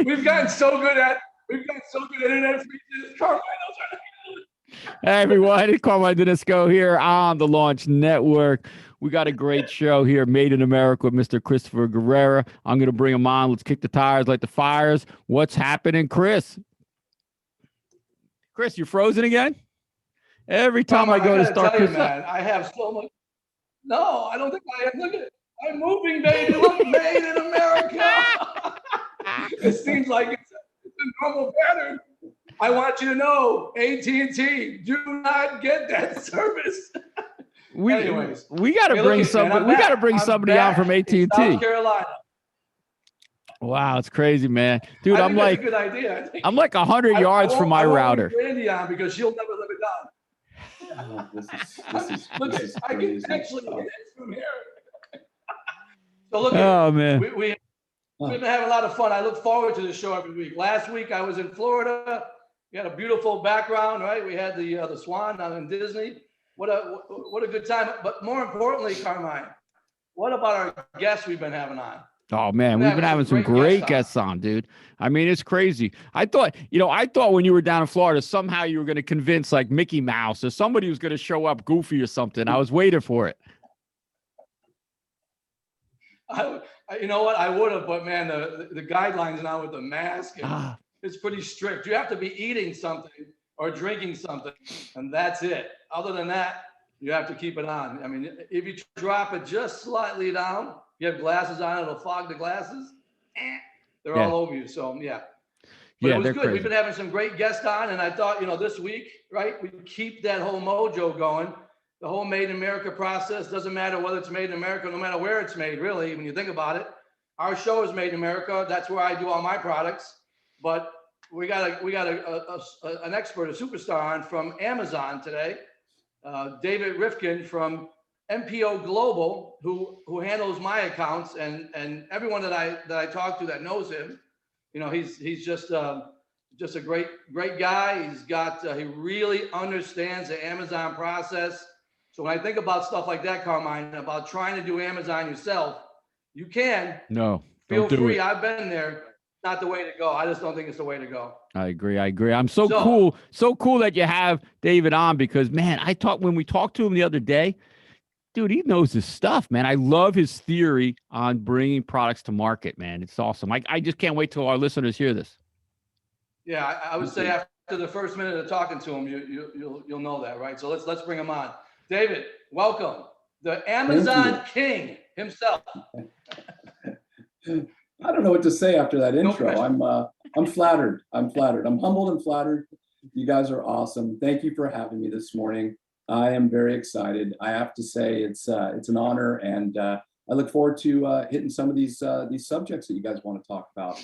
We've gotten so good at internet features. Carmine knows how to handle it. Hey everyone, it's Carmine Dinisco here on the Launch Network. We got a great show here, Made in America with Mr. Christopher Guerrera. I'm going to bring him on. Let's kick the tires, light the fires. What's happening, Chris? Chris, you're frozen again? Every time Carmine, I go to start tell you, Chris man, I have so much. No, I don't think I am. Look at it. I'm moving, baby. Look, Made in America. It seems like it's a normal pattern. I want you to know, AT&T, do not get that service. Anyways, we got to bring somebody. We got to bring somebody on from AT&T. South Carolina. Wow, it's crazy, man, dude. I'm like, that's a good idea. I'm like 100 yards from my router. I won't Randy on because she'll never live it down. Look, I can actually get it from here. So look, man, we've been having a lot of fun. I look forward to the show every week. Last week I was in Florida. We had a beautiful background, right? We had the Swan down in Disney. What a good time. But more importantly, Carmine, what about our guests we've been having on? Oh man, we've been having some great guests on, dude. I mean, it's crazy. I thought when you were down in Florida, somehow you were going to convince like Mickey Mouse or somebody was going to show up, Goofy or something. I was waiting for it. You know what? I would have, but man, the guidelines now with the mask, it's pretty strict. You have to be eating something or drinking something, and that's it. Other than that, you have to keep it on. I mean, if you drop it just slightly down, you have glasses on, it'll fog the glasses. They're all over you. So yeah. But it was good. Crazy. We've been having some great guests on, and I thought, this week, right, we keep that whole mojo going. The whole Made in America process doesn't matter whether it's made in America, no matter where it's made, really, when you think about it. Our show is Made in America. That's where I do all my products. But we got an expert, a superstar on from Amazon today, David Rifkin from MPO Global, who handles my accounts and everyone that I talk to that knows him. He's just a great guy. He really understands the Amazon process. So when I think about stuff like that, Carmine, about trying to do Amazon yourself, you can. No, feel free. I've been there. Not the way to go. I just don't think it's the way to go. I agree. I'm so cool that you have David on because, man, when we talked to him the other day, dude, he knows his stuff, man. I love his theory on bringing products to market, man. It's awesome. I just can't wait till our listeners hear this. Yeah, I would say after the first minute of talking to him, you'll know that, right? So let's bring him on. David, welcome. The Amazon King himself. I don't know what to say after that intro. I'm flattered. I'm humbled and flattered. You guys are awesome. Thank you for having me this morning. I am very excited. I have to say it's an honor, and I look forward to hitting some of these subjects that you guys want to talk about.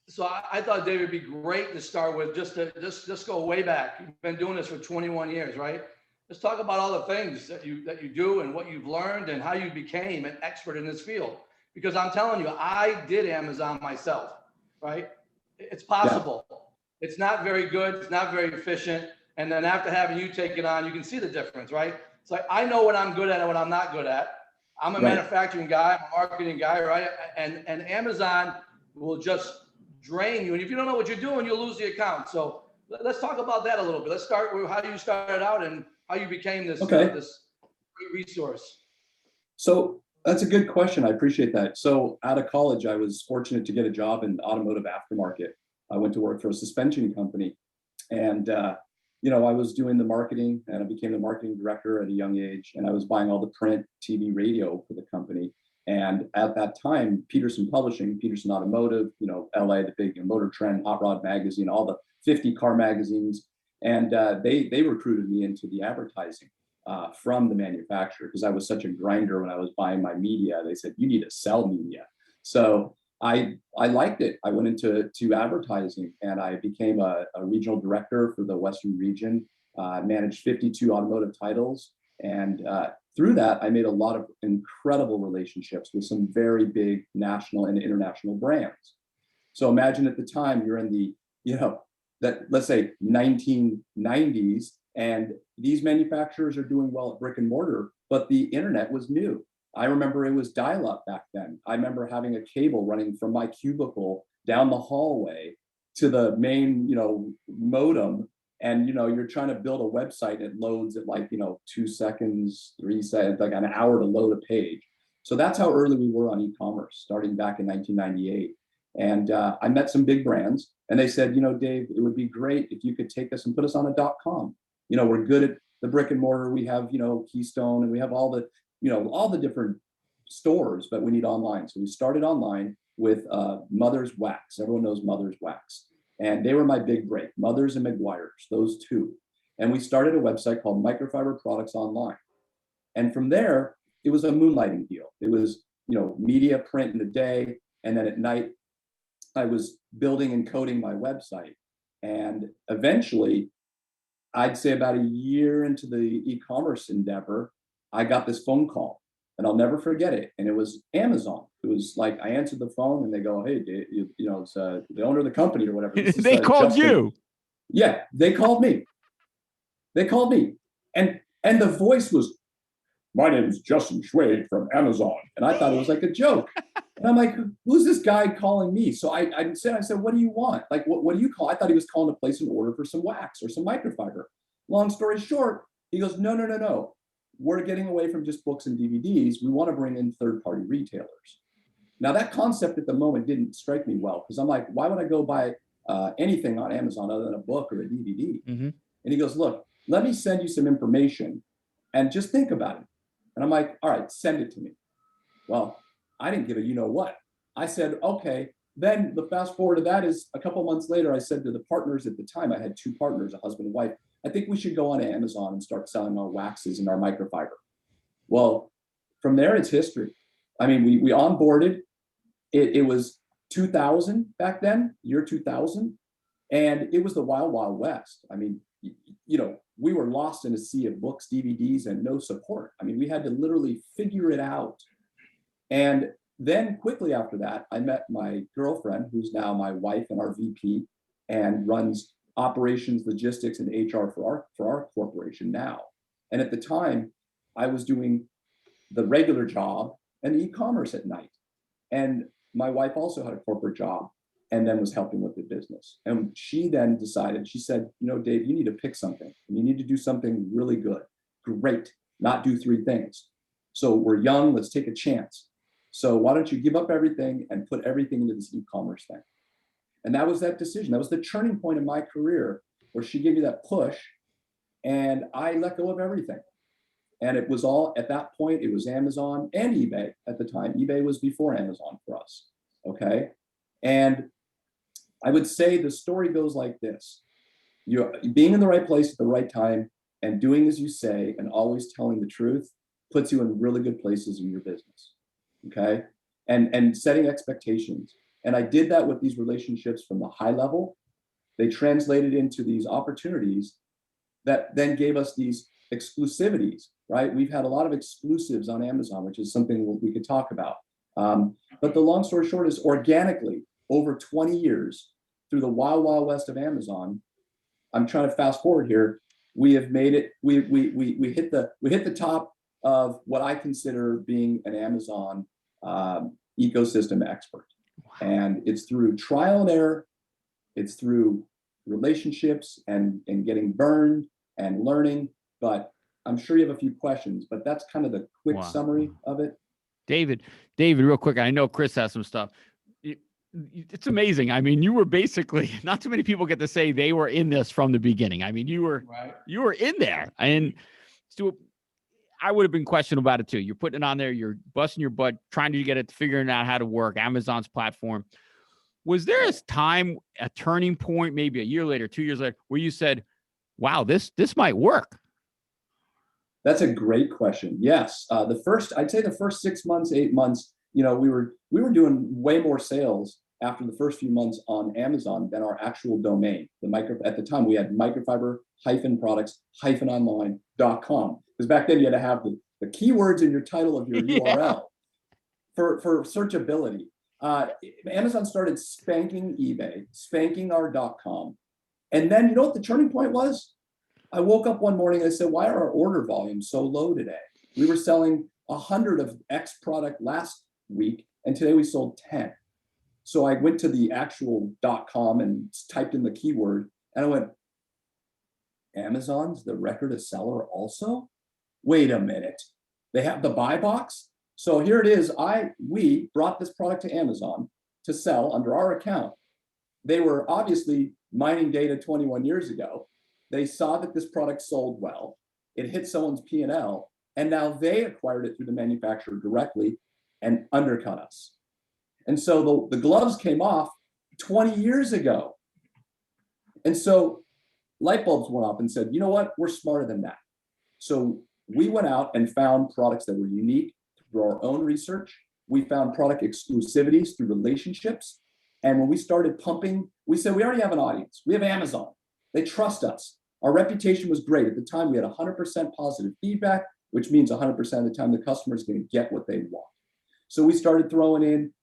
So I thought David would be great to start with, just go way back. You've been doing this for 21 years, right? Let's talk about all the things that you do and what you've learned and how you became an expert in this field. Because I'm telling you, I did Amazon myself, right? It's possible. Yeah. It's not very good. It's not very efficient. And then after having you take it on, you can see the difference, right? It's like, I know what I'm good at and what I'm not good at. I'm a manufacturing guy, I'm a marketing guy, right? And Amazon will just drain you. And if you don't know what you're doing, you'll lose the account. So let's talk about that a little bit. Let's start with how you started out and how you became this great resource. So that's a good question. I appreciate that. So out of college, I was fortunate to get a job in automotive aftermarket. I went to work for a suspension company, and I was doing the marketing, and I became the marketing director at a young age, and I was buying all the print, TV, radio for the company. And at that time, Peterson Publishing, Peterson Automotive, LA, the big Motor Trend, Hot Rod Magazine, all the 50 car magazines. And they recruited me into the advertising from the manufacturer because I was such a grinder when I was buying my media. They said, you need to sell media. So I liked it. I went into advertising, and I became a regional director for the Western region, managed 52 automotive titles. And through that, I made a lot of incredible relationships with some very big national and international brands. So imagine at the time you're in the, let's say 1990s, and these manufacturers are doing well at brick and mortar, but the internet was new. I remember it was dial-up back then. I remember having a cable running from my cubicle down the hallway to the main, modem. And, you're trying to build a website, it loads at like, 2 seconds, 3 seconds, like an hour to load a page. So that's how early we were on e-commerce, starting back in 1998. And I met some big brands and they said, Dave, it would be great if you could take us and put us on a .com. We're good at the brick and mortar. We have, Keystone, and we have all the different stores, but we need online. So we started online with Mother's Wax. Everyone knows Mother's Wax. And they were my big break, Mother's and McGuire's, those two. And we started a website called Microfiber Products Online. And from there, it was a moonlighting deal. It was, media print in the day. And then at night, I was building and coding my website. And eventually, I'd say about a year into the e-commerce endeavor, I got this phone call. And I'll never forget it. And it was Amazon. It was like, I answered the phone and they go, hey, it's the owner of the company or whatever. They called Justin. You. Yeah, they called me. And the voice was, my name is Justin Schwade from Amazon. And I thought it was like a joke. And I'm like, who's this guy calling me? So I said, what do you want? Like, what do you call? I thought he was calling to place an order for some wax or some microfiber. Long story short, he goes, no. We're getting away from just books and DVDs. We want to bring in third-party retailers. Now, that concept at the moment didn't strike me well because I'm like, why would I go buy anything on Amazon other than a book or a DVD? Mm-hmm. And he goes, look, let me send you some information and just think about it. And I'm like, all right, send it to me. Well, I didn't give a you-know-what. I said, okay. Then the fast forward to that is a couple months later, I said to the partners at the time, I had 2 partners, a husband and wife, I think we should go on Amazon and start selling our waxes and our microfiber. Well, from there, it's history. I mean, we onboarded. It was 2000 back then, year 2000. And it was the wild, wild west. I mean, we were lost in a sea of books, DVDs, and no support. I mean, we had to literally figure it out. And then quickly after that, I met my girlfriend, who's now my wife and our VP, and runs operations, logistics, and HR for our corporation now. And at the time, I was doing the regular job and e-commerce at night. And my wife also had a corporate job and then was helping with the business. And she then decided, she said, Dave, you need to pick something and you need to do something really good. Great, not do 3 things. So we're young, let's take a chance. So why don't you give up everything and put everything into this e-commerce thing? And that was that decision. That was the turning point in my career where she gave me that push and I let go of everything. And it was all, at that point, it was Amazon and eBay at the time. eBay was before Amazon for us, okay? And I would say the story goes like this. You're being in the right place at the right time and doing as you say and always telling the truth puts you in really good places in your business, okay? And setting expectations. And I did that with these relationships from the high level. They translated into these opportunities that then gave us these exclusivities, right? We've had a lot of exclusives on Amazon, which is something we could talk about. But the long story short is organically, over 20 years, through the wild, wild west of Amazon, I'm trying to fast forward here, we have made it, we hit the top of what I consider being an Amazon ecosystem expert. And it's through trial and error, it's through relationships and getting burned and learning. But I'm sure you have a few questions, but that's kind of the quick summary of it. David, real quick, I know Chris has some stuff. It's amazing. I mean, you were basically, not too many people get to say they were in this from the beginning. I mean, you were in there. And so I would have been questionable about it too. You're putting it on there, you're busting your butt, trying to get it, figuring out how to work, Amazon's platform. Was there a time, a turning point, maybe a year later, 2 years later, where you said, wow, this might work? That's a great question. Yes. I'd say the first 6 months, 8 months, we were doing way more sales after the first few months on Amazon than our actual domain. At the time we had microfiber-products-online.com. Because back then you had to have the keywords in your title of your URL for searchability. Amazon started spanking eBay, spanking our .com. And then you know what the turning point was? I woke up one morning and I said, why are our order volumes so low today? We were selling 100 of X product last week, and today we sold 10. So I went to the actual .com and typed in the keyword, and I went, Amazon's the record a seller also? Wait a minute. They have the buy box? So here it is. We brought this product to Amazon to sell under our account. They were obviously mining data 21 years ago. They saw that this product sold well. It hit someone's P&L, and now they acquired it through the manufacturer directly and undercut us. And so the gloves came off 20 years ago. And so light bulbs went off and said, you know what, we're smarter than that. So we went out and found products that were unique through our own research. We found product exclusivities through relationships. And when we started pumping, we said, we already have an audience. We have Amazon. They trust us. Our reputation was great. At the time, we had 100% positive feedback, which means 100% of the time the customer is going to get what they want. So we started throwing in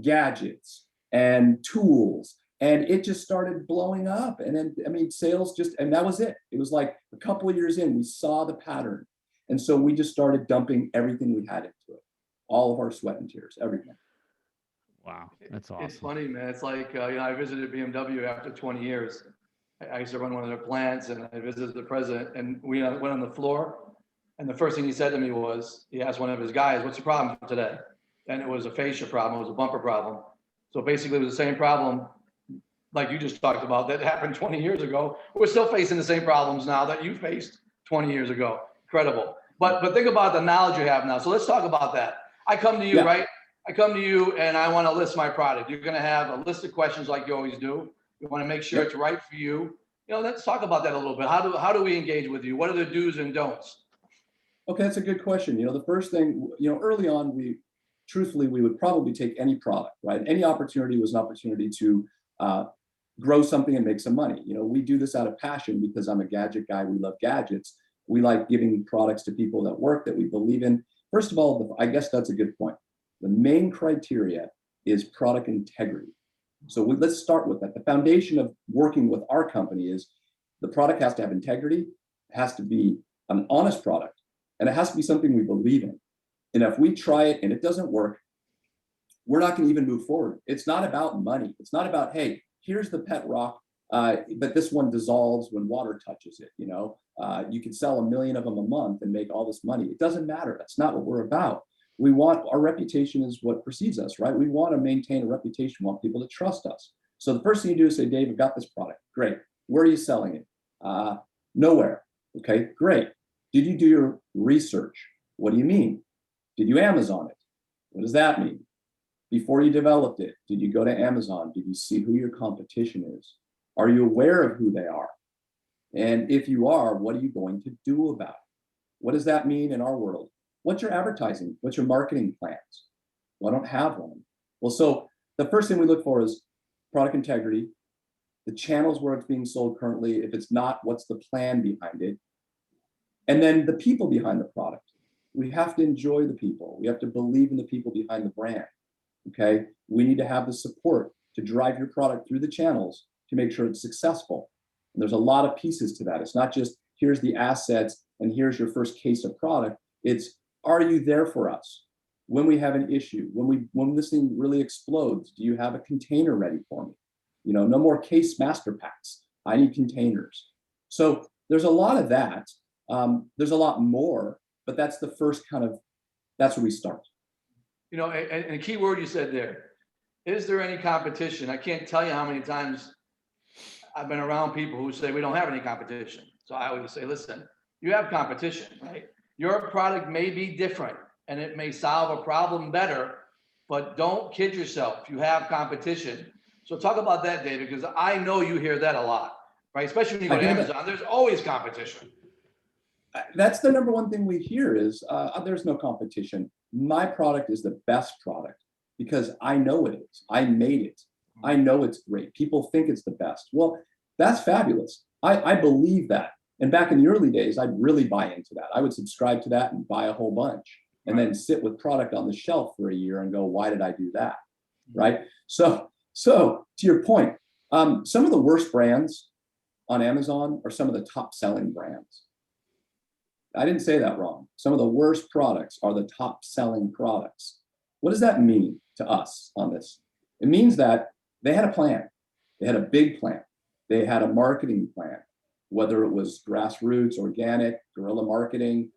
gadgets and tools, and it just started blowing up. And then, I mean, sales just, and that was it. It was like a couple of years in, we saw the pattern. And so we just started dumping everything we had into it, all of our sweat and tears, everything. Wow, that's awesome. It's funny, man. It's like, I visited BMW after 20 years. I used to run one of their plants, and I visited the president, and we went on the floor. And the first thing he said to me was, he asked one of his guys, what's the problem today? And it was a fascia problem. It was a bumper problem. So basically it was the same problem like you just talked about that happened 20 years ago. We're still facing the same problems now that you faced 20 years ago. Incredible. But think about the knowledge you have now. So let's talk about that. I come to you, right? I come to you and I want to list my product. You're going to have a list of questions like you always do. You want to make sure it's right for you. You know, let's talk about that a little bit. How do we engage with you? What are the do's and don'ts? Okay, that's a good question. You know, the first thing, you know, early on, truthfully, we would probably take any product, right? Any opportunity was an opportunity to grow something and make some money. You know, we do this out of passion because I'm a gadget guy. We love gadgets. We like giving products to people that work, that we believe in. First of all, I guess that's a good point. The main criteria is product integrity. So let's start with that. The foundation of working with our company is the product has to have integrity, it has to be an honest product, and it has to be something we believe in. And if we try it and it doesn't work, we're not going to even move forward. It's not about money. It's not about, hey, here's the pet rock, but this one dissolves when water touches it. You know, you can sell 1 million of them a month and make all this money. It doesn't matter. That's not what we're about. We want, our reputation is what precedes us, right? We want to maintain a reputation. We want people to trust us. So the first thing you do is say, Dave, I've got this product. Great. Where are you selling it? Nowhere. Okay, great. Did you do your research? What do you mean? Did you Amazon it? What does that mean? Before you developed it, did you go to Amazon? Did you see who your competition is? Are you aware of who they are? And if you are, what are you going to do about it? What does that mean in our world? What's your advertising? What's your marketing plans? Well, I don't have one. Well, so the first thing we look for is product integrity, the channels where it's being sold currently. If it's not, what's the plan behind it? And then the people behind the product. We have to enjoy the people. We have to believe in the people behind the brand. Okay. We need to have the support to drive your product through the channels to make sure it's successful. And there's a lot of pieces to that. It's not just here's the assets and here's your first case of product. It's, are you there for us when we have an issue? When this thing really explodes, do you have a container ready for me? You know, no more case master packs. I need containers. So there's a lot of that. There's a lot more, but that's the first that's where we start. You know, and a key word you said there, is there any competition? I can't tell you how many times I've been around people who say we don't have any competition. So I always say, listen, you have competition, right? Your product may be different and it may solve a problem better, but don't kid yourself. You have competition. So talk about that, David, because I know you hear that a lot, right? Especially when you go to Amazon, there's always competition. That's the number one thing we hear is there's no competition. My product is the best product because I know it is. I made it. I know it's great. People think it's the best. Well, that's fabulous. I believe that. And back in the early days, I'd really buy into that. I would subscribe to that and buy a whole bunch and then sit with product on the shelf for a year and go, why did I do that? Right? So to your point, some of the worst brands on Amazon are some of the top selling brands. I didn't say that wrong. Some of the worst products are the top selling products. What does that mean to us on this? It means that they had a plan. They had a big plan. They had a marketing plan, whether it was grassroots, organic, guerrilla marketing,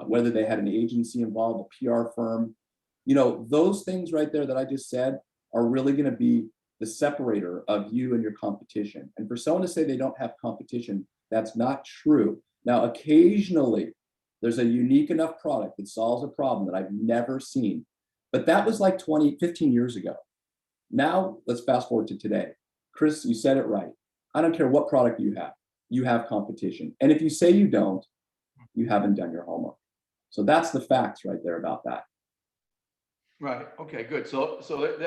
whether they had an agency involved, a PR firm. You know, those things right there that I just said are really going to be the separator of you and your competition. And for someone to say they don't have competition, that's not true. Now, occasionally, there's a unique enough product that solves a problem that I've never seen. But that was like 15 years ago. Now, let's fast forward to today. Chris, you said it right. I don't care what product you have competition. And if you say you don't, you haven't done your homework. So that's the facts right there about that. Right. Okay, good. So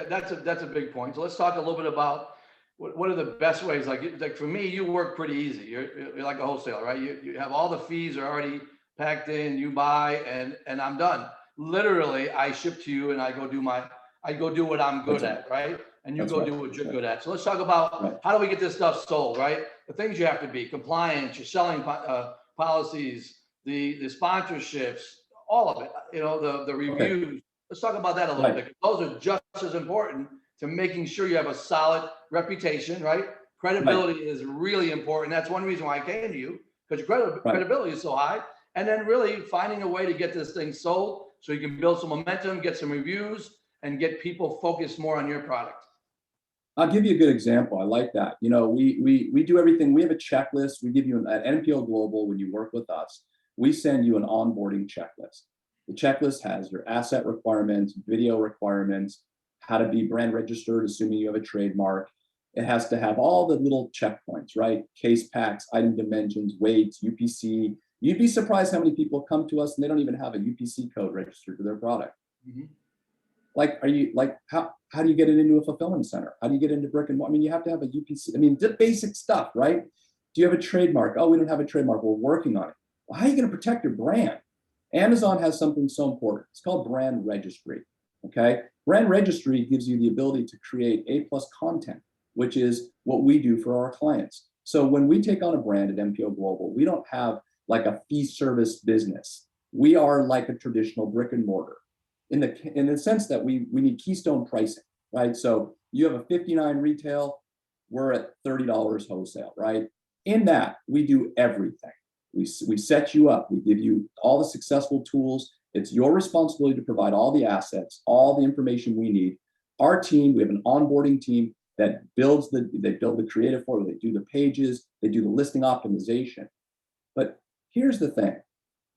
that's a big point. So let's talk a little bit about what are the best ways. Like for me, you work pretty easy. You're like a wholesaler, right? You have all the fees are already packed in. You buy and I'm done. Literally, I ship to you and I go do what I'm good at, right? And you go do what you're good at. So let's talk about how do we get this stuff sold, right? The things you have to be compliant, your selling policies, the sponsorships, all of it. You know, the reviews. Okay. Let's talk about that a little bit. Those are just as important to making sure you have a solid reputation, right? Credibility is really important. That's one reason why I came to you, because your credibility is so high. And then really finding a way to get this thing sold so you can build some momentum, get some reviews, and get people focused more on your product. I'll give you a good example. I like that. You know, we do everything. We have a checklist. We give you at MPO Global, when you work with us, we send you an onboarding checklist. The checklist has your asset requirements, video requirements, how to be brand registered, assuming you have a trademark. It has to have all the little checkpoints, right? Case packs, item dimensions, weights, UPC. You'd be surprised how many people come to us and they don't even have a UPC code registered to their product. Mm-hmm. Like, how do you get it into a fulfillment center? How do you get into brick and mortar? I mean, you have to have a UPC. I mean, the basic stuff, right? Do you have a trademark? Oh, we don't have a trademark. We're working on it. Well, how are you going to protect your brand? Amazon has something so important. It's called brand registry, okay? Brand registry gives you the ability to create A+ content, which is what we do for our clients. So when we take on a brand at MPO Global, we don't have like a fee service business. We are like a traditional brick and mortar in the sense that we need keystone pricing, right? So you have a 59 retail, we're at $30 wholesale, right? In that, we do everything. We set you up. We give you all the successful tools. It's your responsibility to provide all the assets, all the information we need. Our team, we have an onboarding team that build the creative for you. They do the pages, they do the listing optimization. But here's the thing.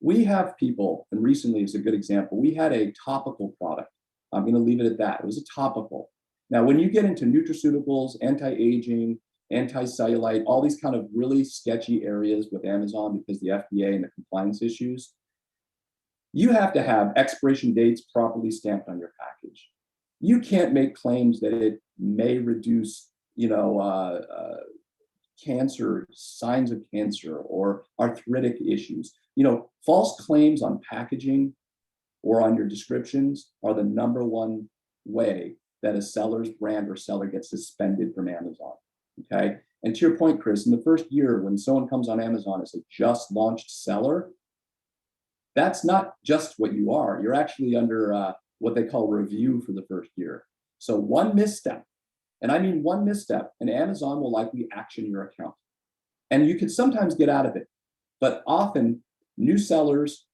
We have people, and recently is a good example. We had a topical product. I'm going to leave it at that. It was a topical. Now, when you get into nutraceuticals, anti-aging, anti-cellulite, all these kind of really sketchy areas with Amazon because the FDA and the compliance issues, you have to have expiration dates properly stamped on your package. You can't make claims that it may reduce, cancer, signs of cancer, or arthritic issues. False claims on packaging or on your descriptions are the number one way that a seller's brand or seller gets suspended from Amazon. Okay. And to your point, Chris, in the first year, when someone comes on Amazon as a just launched seller, that's not just what you are. You're actually under what they call review for the first year. So one misstep, and I mean one misstep, and Amazon will likely action your account. And you can sometimes get out of it, but often new sellers,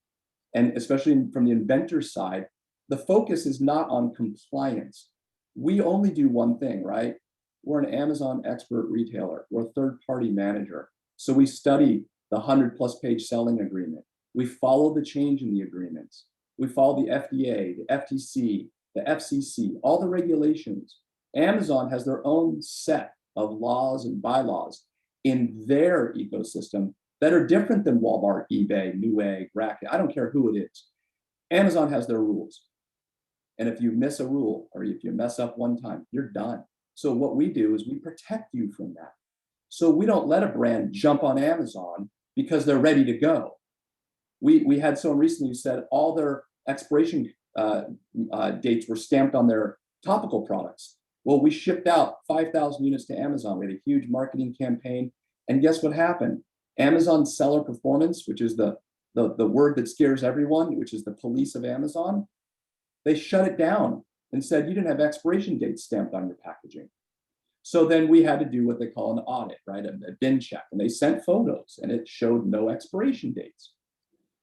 and especially from the inventor side, the focus is not on compliance. We only do one thing, right? We're an Amazon expert retailer. We're a third-party manager. So we study the 100+ page selling agreement. We follow the change in the agreements. We follow the FDA, the FTC, the FCC, all the regulations. Amazon has their own set of laws and bylaws in their ecosystem that are different than Walmart, eBay, Newegg, Racket. I don't care who it is. Amazon has their rules. And if you miss a rule or if you mess up one time, you're done. So what we do is we protect you from that. So we don't let a brand jump on Amazon because they're ready to go. We had someone recently who said all their expiration dates were stamped on their topical products. Well, we shipped out 5,000 units to Amazon. We had a huge marketing campaign. And guess what happened? Amazon seller performance, which is the the word that scares everyone, which is the police of Amazon, they shut it down and said you didn't have expiration dates stamped on your packaging. So then we had to do what they call an audit, right? A bin check. And they sent photos and it showed no expiration dates.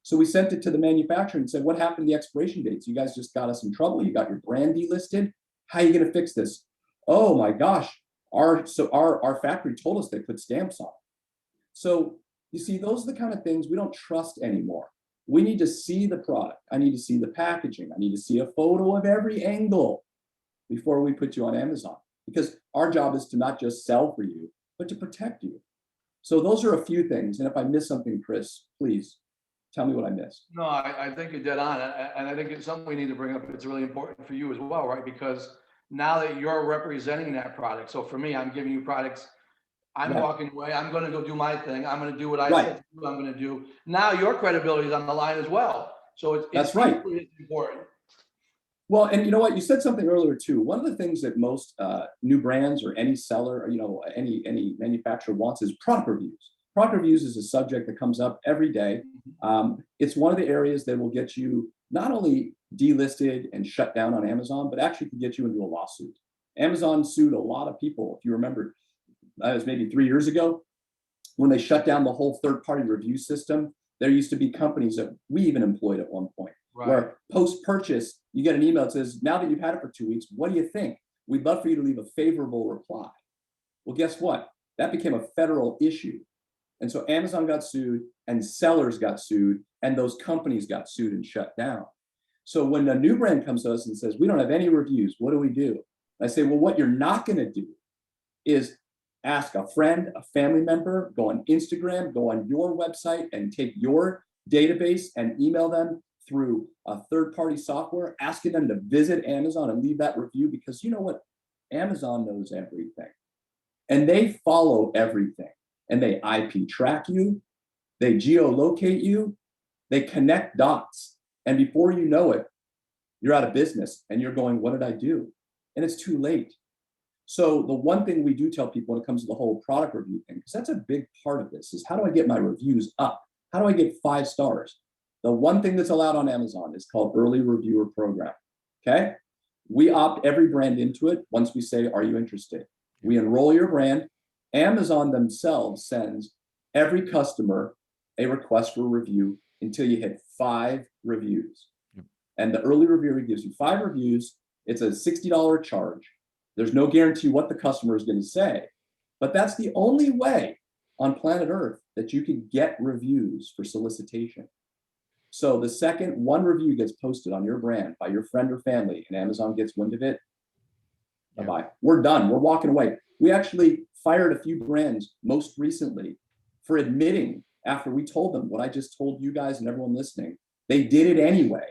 So we sent it to the manufacturer and said, what happened to the expiration dates? You guys just got us in trouble. You got your brand delisted. How are you going to fix this? Oh my gosh. Our factory told us they put stamps on it. So you see, those are the kind of things we don't trust anymore. We need to see the product. I need to see the packaging. I need to see a photo of every angle before we put you on Amazon, because our job is to not just sell for you, but to protect you. So those are a few things. And if I miss something, Chris, please tell me what I missed. No, I think you're dead on. And I think it's something we need to bring up. It's really important for you as well, right? Because now that you're representing that product. So for me, I'm giving you products. I'm walking away. I'm going to go do my thing. I'm going to do what I said to do. I'm going to do. Now your credibility is on the line as well. So it's equally important. Well, and you know what? You said something earlier too. One of the things that most new brands or any seller, or, you know, any manufacturer wants is product reviews. Product reviews is a subject that comes up every day. It's one of the areas that will get you not only delisted and shut down on Amazon, but actually can get you into a lawsuit. Amazon sued a lot of people. If you remember, that was maybe 3 years ago when they shut down the whole third-party review system. There used to be companies that we even employed at one point, where post-purchase, you get an email that says, now that you've had it for 2 weeks, what do you think? We'd love for you to leave a favorable reply. Well, guess what? That became a federal issue. And so Amazon got sued and sellers got sued and those companies got sued and shut down. So when a new brand comes to us and says, we don't have any reviews, what do we do? I say, well, what you're not going to do is ask a friend, a family member, go on Instagram, go on your website and take your database and email them through a third-party software, asking them to visit Amazon and leave that review, because you know what? Amazon knows everything and they follow everything, and they IP track you, they geolocate you, they connect dots. And before you know it, you're out of business and you're going, what did I do? And it's too late. So the one thing we do tell people when it comes to the whole product review thing, because that's a big part of this, is how do I get my reviews up? How do I get 5 stars? The one thing that's allowed on Amazon is called early reviewer program, okay? We opt every brand into it once we say, are you interested? We enroll your brand. Amazon themselves sends every customer a request for review until you hit 5 reviews. And the early reviewer gives you 5 reviews. It's a $60 charge. There's no guarantee what the customer is going to say, but that's the only way on planet Earth that you can get reviews for solicitation. So the second one review gets posted on your brand by your friend or family and Amazon gets wind of it, bye-bye. We're done. We're walking away. We actually fired a few brands most recently for admitting, after we told them what I just told you guys and everyone listening, they did it anyway.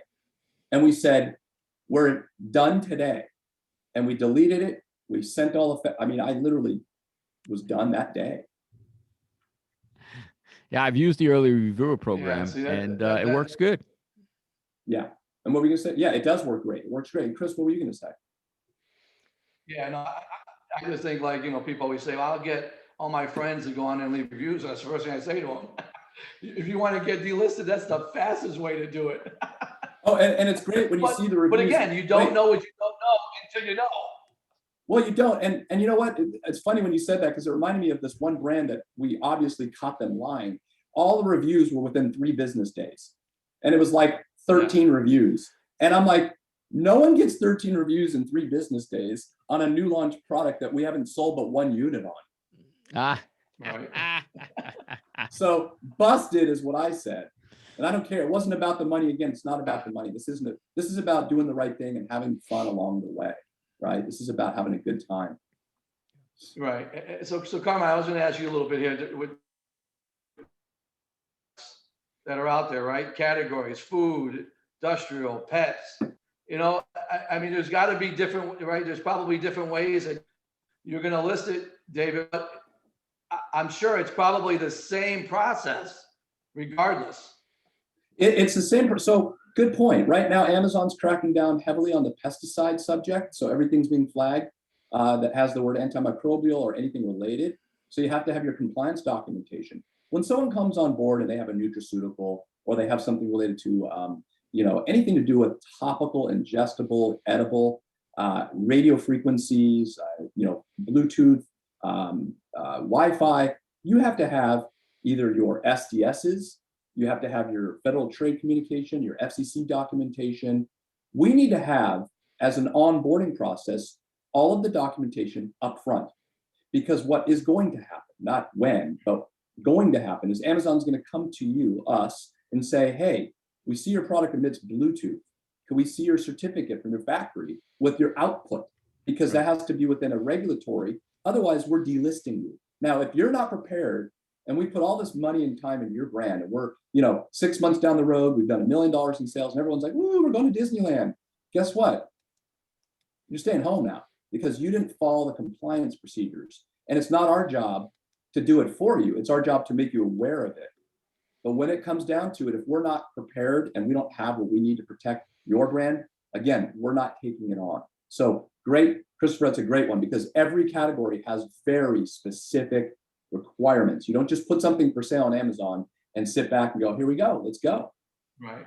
And we said, we're done today. And we deleted it. We sent all the, I mean, I literally was done that day. Yeah, I've used the early reviewer program, and it works good. Yeah. And what were you going to say? Yeah, it does work great. It works great. Chris, what were you going to say? Yeah, no, I just think, like, you know, people always say, well, I'll get all my friends to go on and leave reviews. That's the first thing I say to them. If you want to get delisted, that's the fastest way to do it. Oh, and it's great when you see the reviews. But again, you don't know what you don't know until you know. Well, you don't. And you know what? It's funny when you said that, because it reminded me of this one brand that we obviously caught them lying. All the reviews were within 3 business days. And it was like 13 reviews. And I'm like, no one gets 13 reviews in 3 business days on a new launch product that we haven't sold but 1 unit on. Right. So busted is what I said. And I don't care. It wasn't about the money. Again, it's not about the money. This is about doing the right thing and having fun along the way, right? This is about having a good time. Right. So Carmine, I was going to ask you a little bit here with that are out there, right? Categories: food, industrial, pets. You know, I mean, there's got to be different, right? There's probably different ways that you're going to list it, David. But I'm sure it's probably the same process, regardless. It's the same. So good point. Right now, Amazon's cracking down heavily on the pesticide subject. So everything's being flagged that has the word antimicrobial or anything related. So you have to have your compliance documentation. When someone comes on board and they have a nutraceutical or they have something related to, anything to do with topical, ingestible, edible, radio frequencies, Bluetooth, Wi-Fi, you have to have either your SDSs, you have to have your Federal Trade Communication, your FCC documentation. We need to have, as an onboarding process, all of the documentation up front. Because what is going to happen, not when, but going to happen, is Amazon's going to come to you, us, and say, hey, we see your product emits Bluetooth. Can we see your certificate from your factory with your output? Because that has to be within a regulatory, otherwise we're delisting you. Now, if you're not prepared, and we put all this money and time into your brand, and we're, 6 months down the road, we've done $1 million in sales, and everyone's like, woo, we're going to Disneyland. Guess what? You're staying home now because you didn't follow the compliance procedures. And it's not our job to do it for you. It's our job to make you aware of it. But when it comes down to it, if we're not prepared and we don't have what we need to protect your brand, again, we're not taking it on. So great, Christopher, that's a great one, because every category has very specific requirements. You don't just put something for sale on Amazon and sit back and go, here we go, let's go. Right.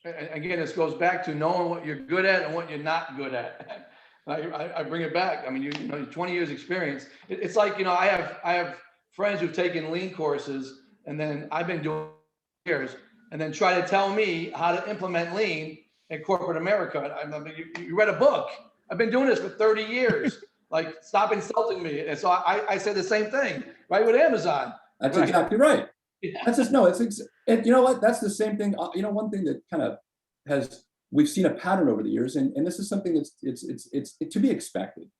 And again, this goes back to knowing what you're good at and what you're not good at. I bring it back. I mean, 20 years experience. It's like, I have friends who've taken lean courses, and then I've been doing years, and then try to tell me how to implement lean in corporate America. I mean, you read a book. I've been doing this for 30 years. Like, stop insulting me. And so I say the same thing, right, with Amazon. That's right. Exactly right. Yeah. That's just, no, and you know what? That's the same thing. One thing that kind of we've seen a pattern over the years, and this is something that's it's to be expected.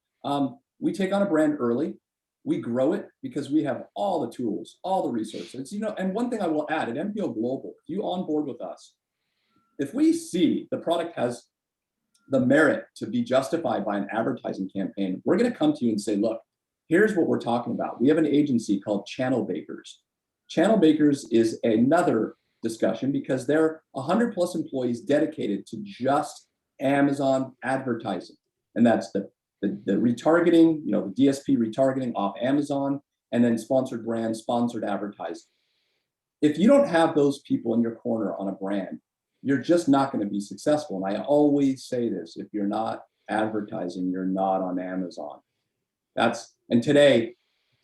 We take on a brand early, we grow it because we have all the tools, all the resources. And one thing I will add, at MPO Global, if you onboard with us, if we see the product has the merit to be justified by an advertising campaign, we're going to come to you and say, look, here's what we're talking about. We have an agency called Channel Bakers. Channel Bakers is another discussion because they're 100 plus employees dedicated to just Amazon advertising. And that's the retargeting, the DSP retargeting off Amazon, and then sponsored brands, sponsored advertising. If you don't have those people in your corner on a brand, you're just not going to be successful. And I always say this, if you're not advertising, you're not on Amazon. And today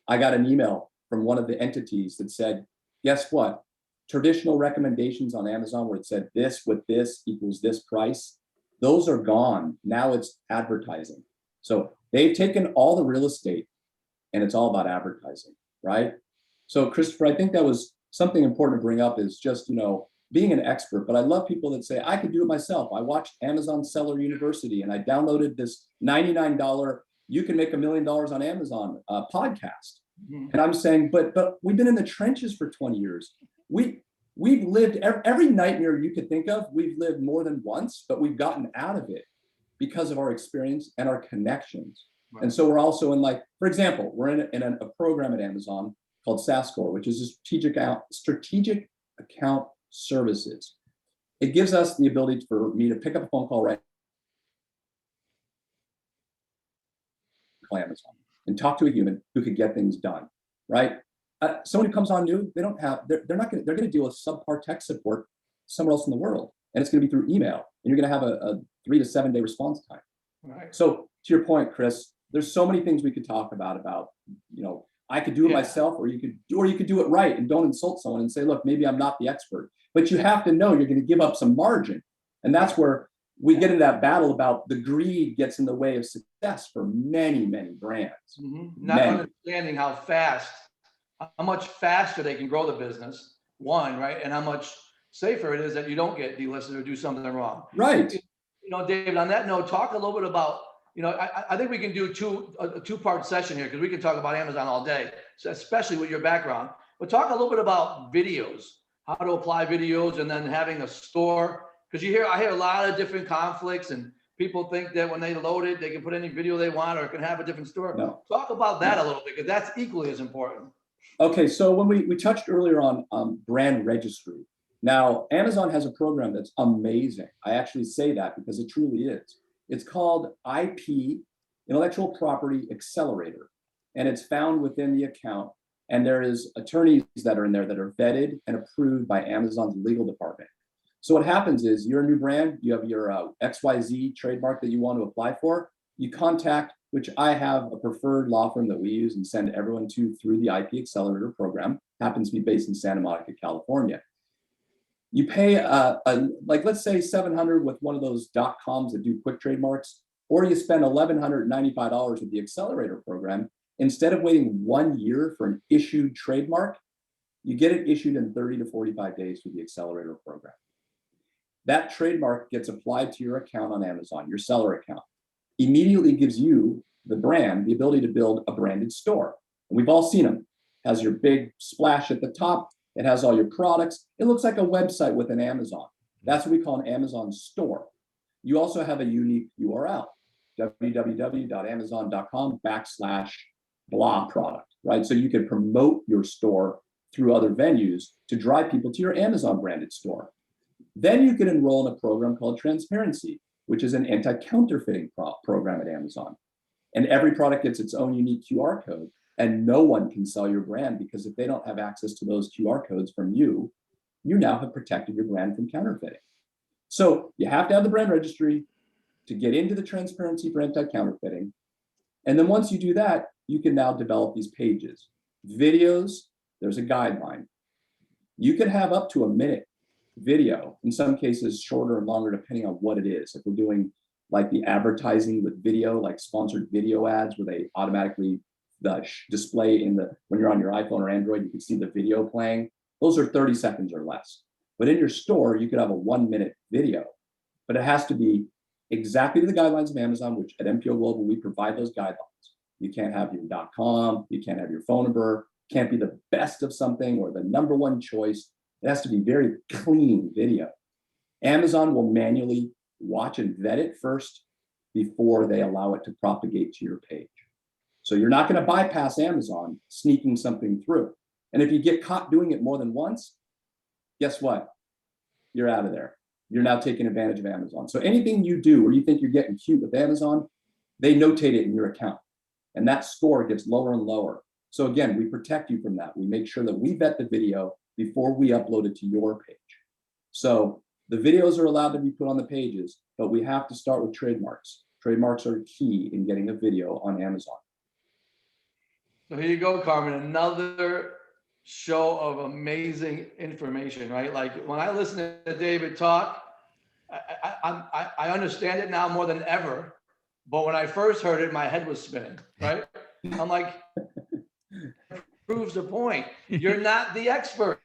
I got an email from one of the entities that said, guess what? Traditional recommendations on Amazon where it said this with this equals this price, those are gone. Now it's advertising. So they've taken all the real estate and it's all about advertising, right? So Christopher, I think that was something important to bring up, is just, being an expert. But I love people that say, I could do it myself. I watched Amazon Seller University and I downloaded this $99, you can make $1 million on Amazon podcast. Mm-hmm. And I'm saying, but we've been in the trenches for 20 years. We've lived every nightmare you could think of, we've lived more than once, but we've gotten out of it because of our experience and our connections. Right. And so we're also in, like, for example, we're in a program at Amazon called SaaScore, which is a strategic account services. It gives us the ability for me to pick up a phone call right now Amazon and talk to a human who could get things done, right? Someone who comes on new, they're going to deal with subpar tech support somewhere else in the world, and it's going to be through email, and you're going to have a 3 to 7 day response time. Right. So to your point, Chris, there's so many things we could talk about, I could do it myself, or you could do it right and don't insult someone and say, look, maybe I'm not the expert, but you have to know you're going to give up some margin. And that's where we get into that battle about the greed gets in the way of success for many, many brands. Mm-hmm. Not understanding how much faster they can grow the business, one, right? And how much safer it is that you don't get delisted or do something wrong. Right. David, on that note, talk a little bit about, I think we can do a two-part session here, because we can talk about Amazon all day, so especially with your background. But talk a little bit about videos, how to apply videos, and then having a store. Because I hear a lot of different conflicts, and people think that when they load it, they can put any video they want, or it can have a different store. No. Talk about that a little bit, because that's equally as important. Okay, so when we touched earlier on brand registry. Now, Amazon has a program that's amazing. I actually say that because it truly is. It's called IP, Intellectual Property Accelerator, and it's found within the account And there is attorneys that are in there that are vetted and approved by Amazon's legal department. So what happens is you're a new brand, you have your XYZ trademark that you want to apply for, you contact, which I have a preferred law firm that we use and send everyone to through the IP Accelerator program, happens to be based in Santa Monica, California. You pay like let's say $700 with one of those .coms that do quick trademarks, or you spend $1,195 with the Accelerator program. Instead of waiting 1 year for an issued trademark, you get it issued in 30 to 45 days through the Accelerator program. That trademark gets applied to your account on Amazon, your seller account. Immediately gives you, the brand, the ability to build a branded store. And we've all seen them. It has your big splash at the top. It has all your products. It looks like a website with an Amazon. That's what we call an Amazon store. You also have a unique URL, www.amazon.com/blah product, right? So you can promote your store through other venues to drive people to your Amazon branded store. Then you can enroll in a program called Transparency, which is an anti-counterfeiting program at Amazon. And every product gets its own unique QR code, and no one can sell your brand, because if they don't have access to those QR codes from you, you now have protected your brand from counterfeiting. So you have to have the brand registry to get into the Transparency for anti-counterfeiting. And then once you do that, you can now develop these pages. Videos, there's a guideline. You can have up to a minute video, in some cases shorter and longer depending on what it is. If we're doing like the advertising with video, like sponsored video ads where they automatically display in the, when you're on your iPhone or Android, you can see the video playing. Those are 30 seconds or less. But in your store, you could have a 1 minute video, but it has to be exactly to the guidelines of Amazon, which at MPO Global, we provide those guidelines. You can't have your .com, you can't have your phone number, can't be the best of something or the number one choice. It has to be very clean video. Amazon will manually watch and vet it first before they allow it to propagate to your page. So you're not going to bypass Amazon sneaking something through. And if you get caught doing it more than once, guess what? You're out of there. You're now taking advantage of Amazon. So anything you do where you think you're getting cute with Amazon, they notate it in your account. And that score gets lower and lower. So again, we protect you from that. We make sure that we vet the video before we upload it to your page. So the videos are allowed to be put on the pages, but we have to start with trademarks. Trademarks are key in getting a video on Amazon. So here you go, Carmen, another show of amazing information, right? Like when I listen to David talk, I understand it now more than ever. But when I first heard it, my head was spinning, right? I'm like, proves the point. You're not the expert.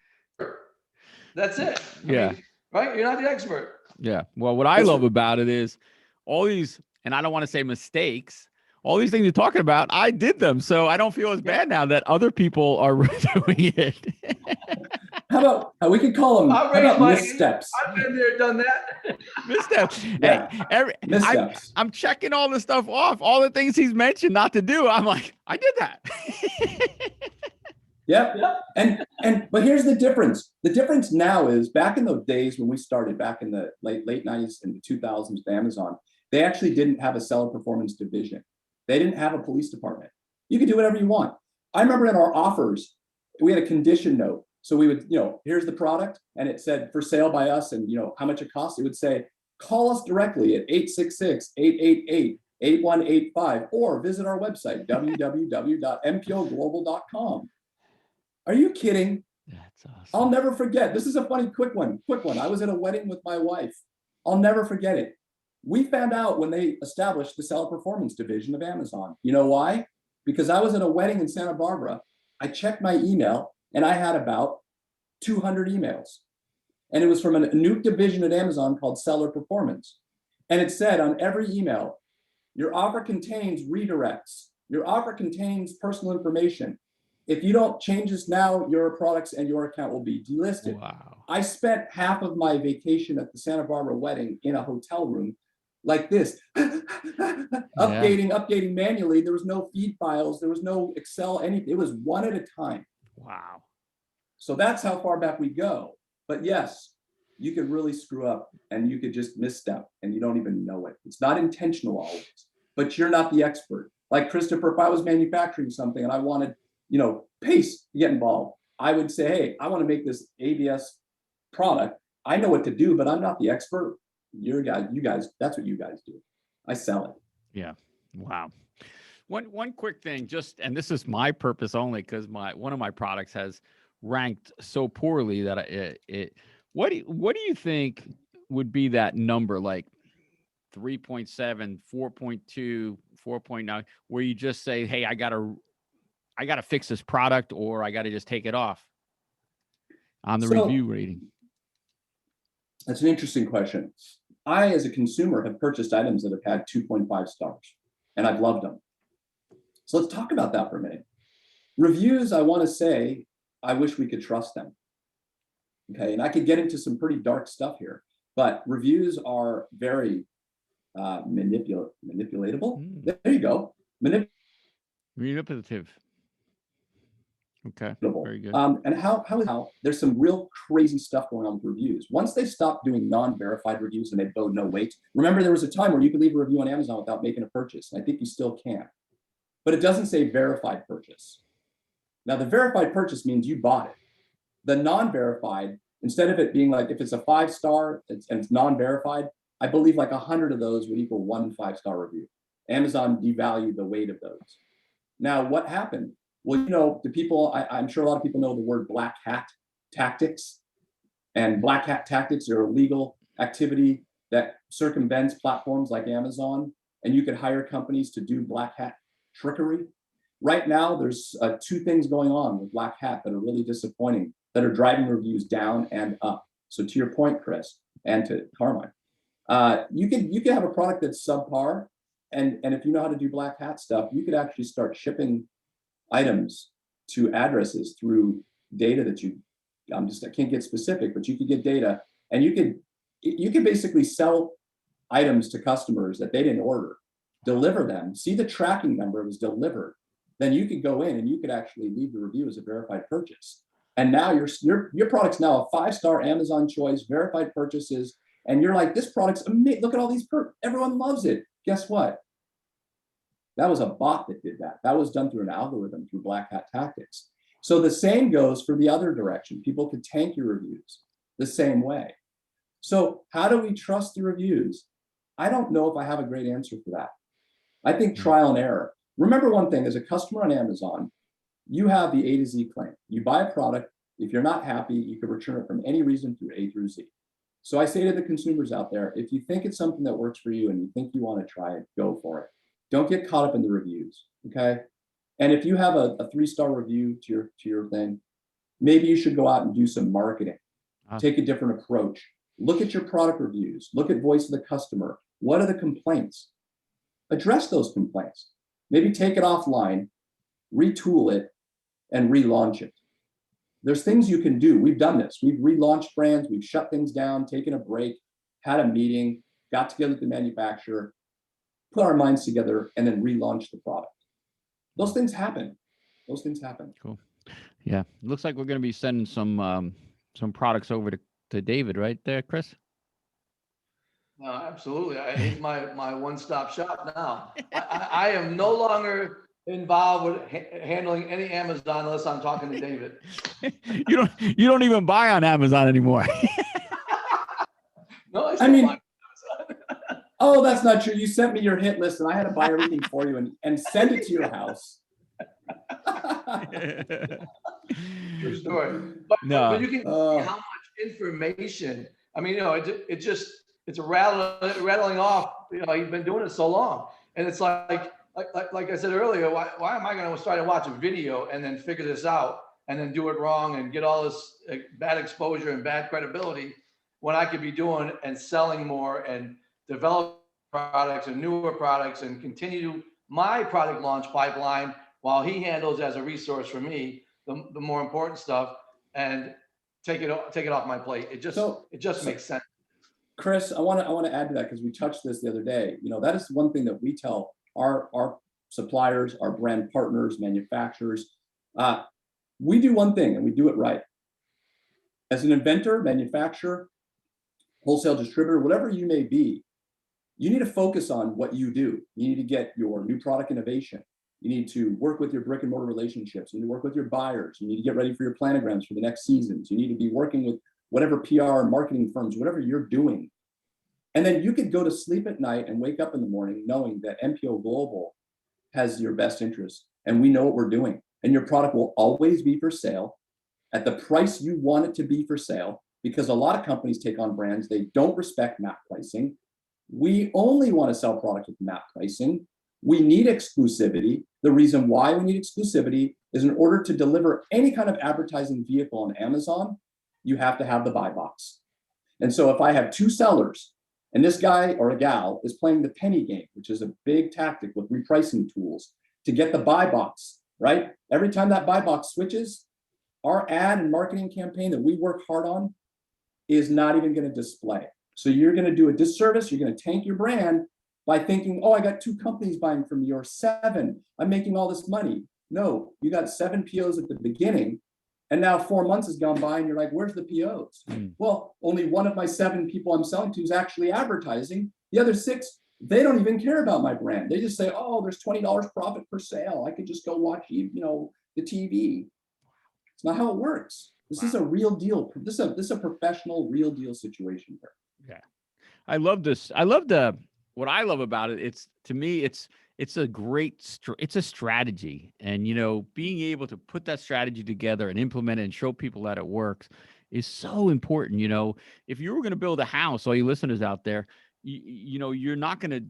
That's it. I mean, right? You're not the expert. Yeah. Well, what I love about it is all these, and I don't want to say mistakes, all these things you're talking about, I did them. So I don't feel as bad now that other people are doing it. How about, we could call them missteps. I've been there, done that. Missteps. Yeah. Hey, missteps. I'm checking all the stuff off, all the things he's mentioned not to do. I'm like, I did that. Yep. But here's the difference. The difference now is back in those days when we started back in the late 90s and the 2000s with Amazon, they actually didn't have a seller performance division. They didn't have a police department. You could do whatever you want. I remember in our offers, we had a condition note. So we would, here's the product, and it said for sale by us and, how much it costs. It would say, call us directly at 866-888-8185 or visit our website, www.mpogrobal.com. Are you kidding? That's awesome. I'll never forget. This is a funny, quick one. I was at a wedding with my wife. I'll never forget it. We found out when they established the seller performance division of Amazon. You know why? Because I was at a wedding in Santa Barbara. I checked my email and I had about 200 emails. And it was from a new division at Amazon called Seller Performance. And it said on every email, your offer contains redirects. Your offer contains personal information. If you don't change this now, your products and your account will be delisted. Wow. I spent half of my vacation at the Santa Barbara wedding in a hotel room like this, updating manually. There was no feed files. There was no Excel, anything. It was one at a time. Wow. So that's how far back we go. But yes, you could really screw up and you could just misstep and you don't even know it. It's not intentional always, but you're not the expert. Like Christopher, if I was manufacturing something and I wanted, pace to get involved. I would say, hey, I want to make this ABS product. I know what to do, but I'm not the expert. You guys, that's what you guys do. I sell it. Yeah. Wow. One quick thing, and this is my purpose only, because one of my products has ranked so poorly that what do you think would be that number, like 3.7, 4.2, 4.9, where you just say, hey, I gotta fix this product, or I gotta just take it off on the review rating? That's an interesting question. I, as a consumer, have purchased items that have had 2.5 stars, and I've loved them. So let's talk about that for a minute. Reviews, I want to say, I wish we could trust them. Okay, and I could get into some pretty dark stuff here, but reviews are very manipulatable. There you go. Manipulative. Okay, very good. And how there's some real crazy stuff going on with reviews. Once they stopped doing non-verified reviews and they bode no weight. Remember, there was a time where you could leave a review on Amazon without making a purchase. And I think you still can, but it doesn't say verified purchase. Now, the verified purchase means you bought it. The non-verified, instead of it being like, if it's a 5-star and it's non-verified, I believe like 100 of those would equal 1 5-star review. Amazon devalued the weight of those. Now, what happened? Well, the people, I'm sure a lot of people know the word black hat tactics. And black hat tactics are illegal activity that circumvents platforms like Amazon. And you could hire companies to do black hat trickery. Right now, there's 2 things going on with black hat that are really disappointing, that are driving reviews down and up. So to your point, Chris, and to Carmine, you can have a product that's subpar. And if you know how to do black hat stuff, you could actually start shipping items to addresses through data that I can't get specific, but you could get data, and you could basically sell items to customers that they didn't order, deliver them, see the tracking number it was delivered. Then you could go in and you could actually leave the review as a verified purchase. And now your product's now a 5-star Amazon choice, verified purchases. And you're like, this product's amazing. Look at all these perks. Everyone loves it. Guess what? That was a bot that did that. That was done through an algorithm, through black hat tactics. So the same goes for the other direction. People could tank your reviews the same way. So how do we trust the reviews? I don't know if I have a great answer for that. I think trial and error. Remember one thing, as a customer on Amazon, you have the A to Z claim. You buy a product. If you're not happy, you can return it from any reason through A through Z. So I say to the consumers out there, if you think it's something that works for you and you think you want to try it, go for it. Don't get caught up in the reviews, okay? And if you have a 3-star review to your thing, maybe you should go out and do some marketing. Take a different approach. Look at your product reviews. Look at voice of the customer. What are the complaints? Address those complaints. Maybe take it offline, retool it, and relaunch it. There's things you can do. We've done this. We've relaunched brands. We've shut things down, taken a break, had a meeting, got together with the manufacturer, put our minds together, and then relaunch the product. Those things happen. Cool. Yeah. Looks like we're going to be sending some products over to David right there, Chris. No, absolutely. He's my one-stop shop now. I am no longer involved with handling any Amazon unless I'm talking to David. You don't even buy on Amazon anymore. No, I mean, oh, that's not true. You sent me your hit list, and I had to buy everything for you and send it to your house. True story. But you can see how much information. I mean, it's rattling off. You've been doing it so long, and it's like I said earlier. Why am I going to start to watch a video and then figure this out and then do it wrong and get all this bad exposure and bad credibility when I could be doing and selling more and develop products and newer products and continue my product launch pipeline while he handles as a resource for me the more important stuff and take it off my plate. It just makes sense. Chris, I want to add to that, because we touched this the other day. That is one thing that we tell our suppliers, our brand partners, manufacturers. We do one thing and we do it right. As an inventor, manufacturer, wholesale distributor, whatever you may be, you need to focus on what you do. You need to get your new product innovation. You need to work with your brick and mortar relationships. You need to work with your buyers. You need to get ready for your planograms for the next seasons. You need to be working with whatever PR and marketing firms, whatever you're doing. And then you could go to sleep at night and wake up in the morning knowing that MPO Global has your best interest and we know what we're doing. And your product will always be for sale at the price you want it to be for sale, because a lot of companies take on brands, they don't respect MAP pricing. We only want to sell products with MAP pricing. We need exclusivity. The reason why we need exclusivity is in order to deliver any kind of advertising vehicle on Amazon, you have to have the buy box. And so if I have two sellers and this guy or a gal is playing the penny game, which is a big tactic with repricing tools to get the buy box, right? Every time that buy box switches, our ad and marketing campaign that we work hard on is not even going to display. So you're going to do a disservice. You're going to tank your brand by thinking, oh, I got 2 companies buying from me or 7. I'm making all this money. No, you got 7 POs at the beginning. And now 4 months has gone by and you're like, where's the POs? Well, only one of my 7 people I'm selling to is actually advertising. The other 6, they don't even care about my brand. They just say, oh, there's $20 profit per sale. I could just go watch, the TV. It's not how it works. This is a real deal. This is a professional, real deal situation here. Yeah. I love this. What I love about it, to me, it's a great, it's a strategy. And, being able to put that strategy together and implement it and show people that it works is so important. If you were going to build a house, all you listeners out there, you're not going to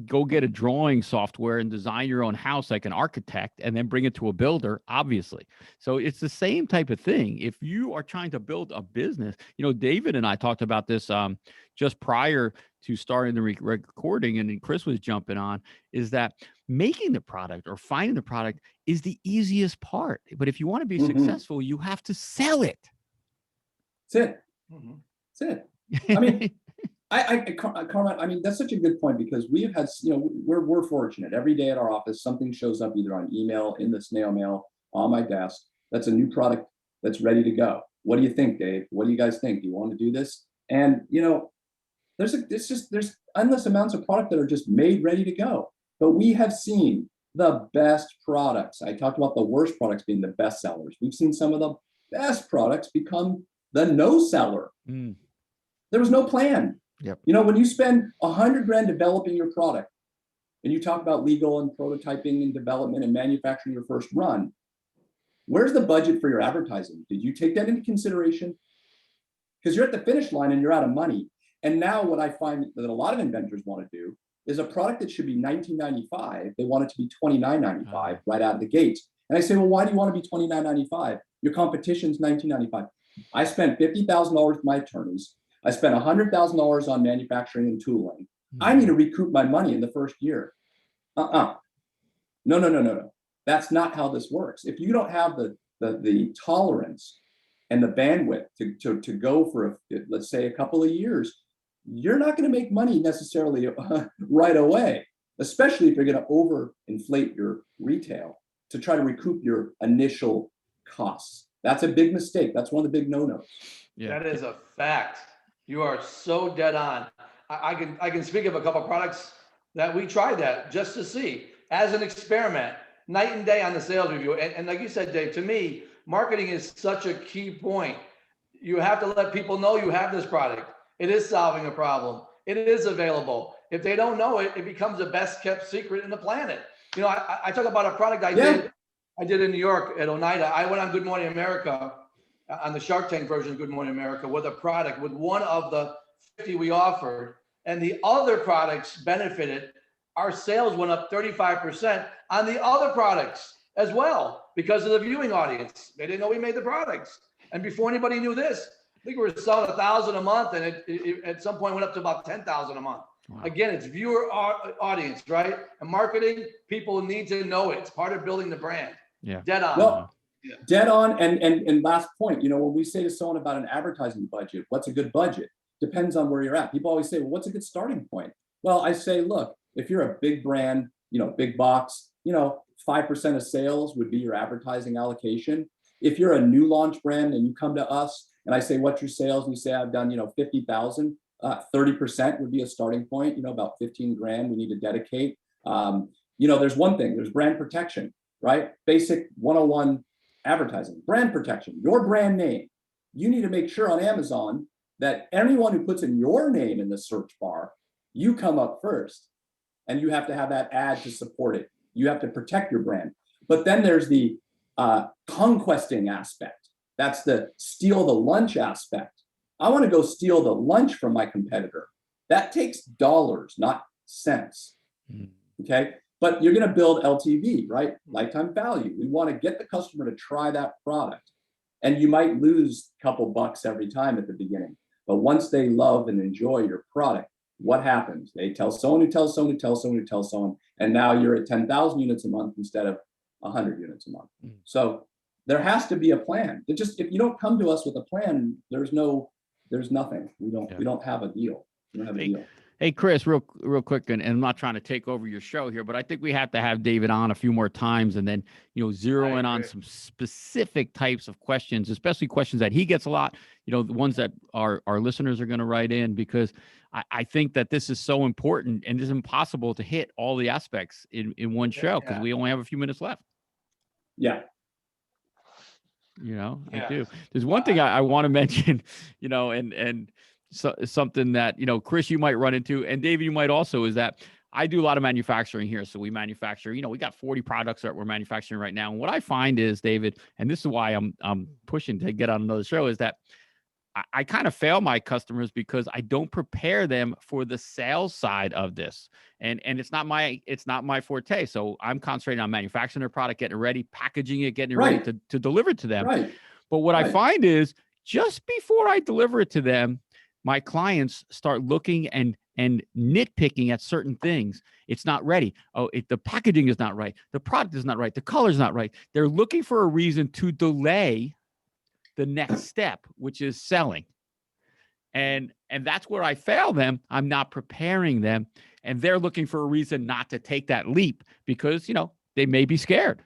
go get a drawing software and design your own house like an architect and then bring it to a builder, obviously. So it's the same type of thing. If you are trying to build a business, David and I talked about this just prior to starting the recording, and then Chris was jumping on, is that making the product or finding the product is the easiest part. But if you want to be successful, you have to sell it. That's it. That's it. I mean, Carmine, I mean, that's such a good point, because we've had, we're fortunate. Every day at our office, something shows up either on email, in the snail mail, on my desk. That's a new product that's ready to go. What do you think, Dave? What do you guys think? Do you want to do this? And, there's endless amounts of product that are just made ready to go. But we have seen the best products. I talked about the worst products being the best sellers. We've seen some of the best products become the no seller. There was no plan. Yep. When you spend $100,000 developing your product and you talk about legal and prototyping and development and manufacturing your first run, where's the budget for your advertising? Did you take that into consideration? Because you're at the finish line and you're out of money. And now what I find that a lot of inventors want to do is a product that should be $19.95. They want it to be $29.95 right out of the gate. And I say, well, why do you want to be $29.95? Your competition's $19.95. I spent $50,000 with my attorneys. I spent $100,000 on manufacturing and tooling. I need to recoup my money in the first year. No. That's not how this works. If you don't have the tolerance and the bandwidth to go for, let's say, a couple of years, you're not going to make money necessarily right away, especially if you're going to overinflate your retail to try to recoup your initial costs. That's a big mistake. That's one of the big no-nos. Yeah. That is a fact. You are so dead on. I can speak of a couple of products that we tried that just to see as an experiment, night and day on the sales review. And like you said, Dave, to me, marketing is such a key point. You have to let people know you have this product. It is solving a problem. It is available. If they don't know it, it becomes the best kept secret in the planet. I talk about a product I did in New York at Oneida. I went on Good Morning America, on the Shark Tank version of Good Morning America, with a product with one of the 50 we offered, and the other products benefited. Our sales went up 35% on the other products as well because of the viewing audience. They didn't know we made the products. And before anybody knew this, I think we were selling 1,000 a month, and it at some point went up to about 10,000 a month. Wow. Again, it's viewer audience, right? And marketing, people need to know it. It's part of building the brand. Yeah. Dead on. Well, dead on. And last point, when we say to someone about an advertising budget, what's a good budget? Depends on where you're at. People always say, well, what's a good starting point? Well, I say, look, if you're a big brand, big box, 5% of sales would be your advertising allocation. If you're a new launch brand and you come to us and I say, what's your sales? And you say, I've done, 50,000, 30% would be a starting point, about 15 grand we need to dedicate. there's one thing, there's brand protection, right? Basic 101 advertising, brand protection, your brand name. You need to make sure on Amazon that anyone who puts in your name in the search bar, you come up first, and you have to have that ad to support it. You have to protect your brand. But then there's the conquesting aspect. That's the steal the lunch aspect. I want to go steal the lunch from my competitor. That takes dollars, not cents. Okay. But you're going to build LTV, right? Lifetime value. We want to get the customer to try that product. And you might lose a couple bucks every time at the beginning. But once they love and enjoy your product, what happens? They tell someone who tells someone who tells someone who tells someone. And now you're at 10,000 units a month instead of 100 units a month. So there has to be a plan. It just, if you don't come to us with a plan, there's nothing. We don't have a deal. We don't have a deal. Hey, Chris, real quick, and I'm not trying to take over your show here, but I think we have to have David on a few more times and then, zero in on some specific types of questions, especially questions that he gets a lot, the ones that our listeners are going to write in, because I think that this is so important and it's impossible to hit all the aspects in one show because we only have a few minutes left. Yeah. I do. There's one thing I want to mention, so something that, Chris, you might run into, and David, you might also, is that I do a lot of manufacturing here. So we manufacture, we got 40 products that we're manufacturing right now. And what I find is, David, and this is why I'm pushing to get on another show, is that I kind of fail my customers because I don't prepare them for the sales side of this. And it's not my forte. So I'm concentrating on manufacturing their product, getting it ready, packaging it, getting it ready to deliver it to them. Right. But what I find is just before I deliver it to them, my clients start looking and nitpicking at certain things. It's not ready. The packaging is not right. The product is not right. The color is not right. They're looking for a reason to delay the next step, which is selling. And that's where I fail them. I'm not preparing them. And they're looking for a reason not to take that leap because, they may be scared.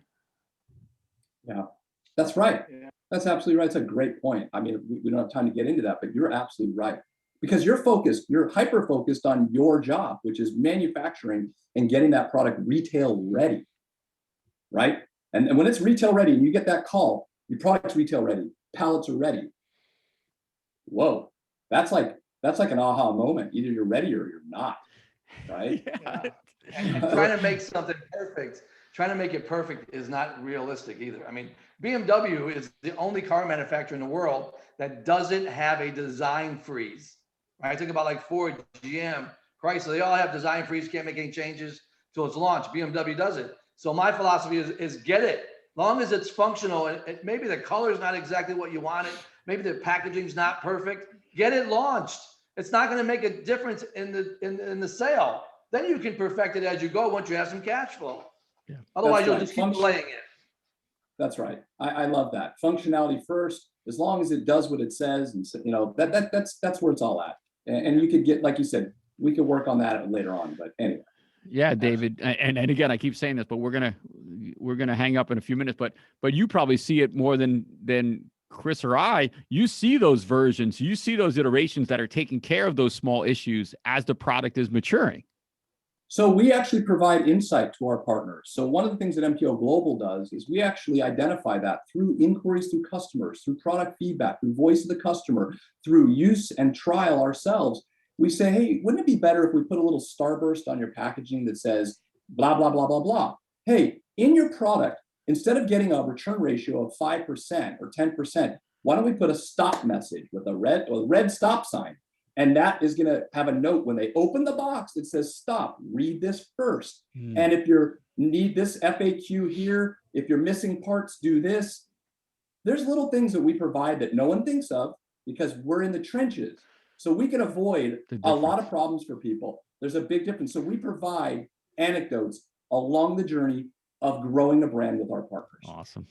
Yeah, that's right. Yeah. That's absolutely right. It's a great point. I mean, we don't have time to get into that, but you're absolutely right. Because you're hyper-focused on your job, which is manufacturing and getting that product retail ready, right? And when it's retail ready and you get that call, your product's retail ready, pallets are ready. Whoa, that's like an aha moment. Either you're ready or you're not, right? Yeah. And trying to make something perfect, trying to make it perfect is not realistic either. I mean, BMW is the only car manufacturer in the world that doesn't have a design freeze. Right? Think about like Ford, GM, Chrysler, they all have design freeze, can't make any changes till it's launched. BMW does it. So my philosophy is get it. Long as it's functional, and maybe the color is not exactly what you wanted, maybe the packaging's not perfect, get it launched. It's not going to make a difference in the sale. Then you can perfect it as you go once you have some cash flow. Yeah. Otherwise, you'll just keep delaying it. That's right. I love that. Functionality first, as long as it does what it says, and that's where it's all at. And you could get, like you said, we could work on that later on. But anyway. Yeah, David. And again, I keep saying this, but we're gonna hang up in a few minutes. But you probably see it more than Chris or I. You see those versions, you see those iterations that are taking care of those small issues as the product is maturing. So we actually provide insight to our partners. So one of the things that MPO Global does is we actually identify that through inquiries through customers, through product feedback, through voice of the customer, through use and trial ourselves. We say, hey, wouldn't it be better if we put a little starburst on your packaging that says blah, blah, blah, blah, blah. Hey, in your product, instead of getting a return ratio of 5% or 10%, why don't we put a stop message with a red stop sign? And that is going to have a note when they open the box that says, stop, read this first. And if you need this FAQ here, if you're missing parts, do this. There's little things that we provide that no one thinks of because we're in the trenches. So we can avoid a lot of problems for people. There's a big difference. So we provide anecdotes along the journey of growing a brand with our partners. Awesome.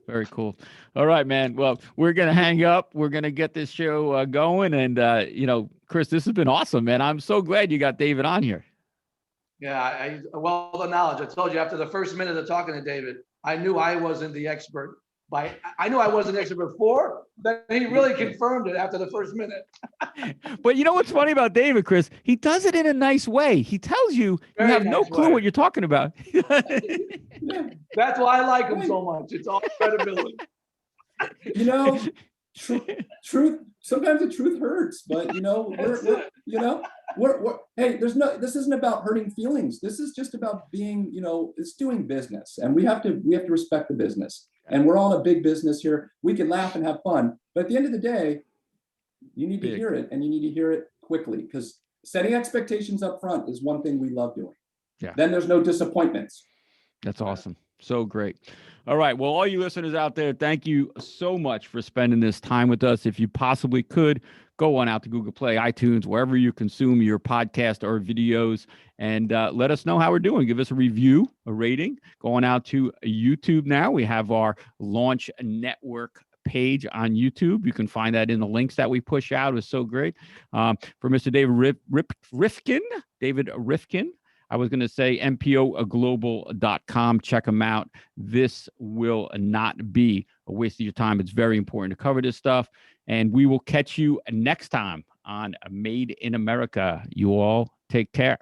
Very cool. All right, man. Well, we're going to hang up. We're going to get this show going. And, Chris, this has been awesome, man. I'm so glad you got David on here. Yeah, well, the knowledge. I told you after the first minute of talking to David, I knew I wasn't the expert. I knew I wasn't an extrovert before, but he really confirmed it after the first minute. But you know what's funny about David, Chris? He does it in a nice way. He tells you Very have no nice clue way. what you're talking about. That's why I like him so much. It's all credibility. You know, truth. Sometimes the truth hurts, but you know, hey, this isn't about hurting feelings. This is just about being, you know, it's doing business, and we have to respect the business. And we're all in a big business here. We can laugh and have fun, but at the end of the day, you need to hear it, and you need to hear it quickly, because setting expectations up front is one thing we love doing. Yeah. Then there's no disappointments. That's awesome. So great. All right. Well, all you listeners out there, thank you so much for spending this time with us. If you possibly could, go on out to Google Play, iTunes, wherever you consume your podcast or videos, and let us know how we're doing. Give us a review, a rating. Going out to YouTube now. We have our Launch Network page on YouTube. You can find that in the links that we push out. It's so great. For Mr. David Rifkin, I was going to say MPOglobal.com. Check them out. This will not be a waste of your time. It's very important to cover this stuff. And we will catch you next time on Made in America. You all take care.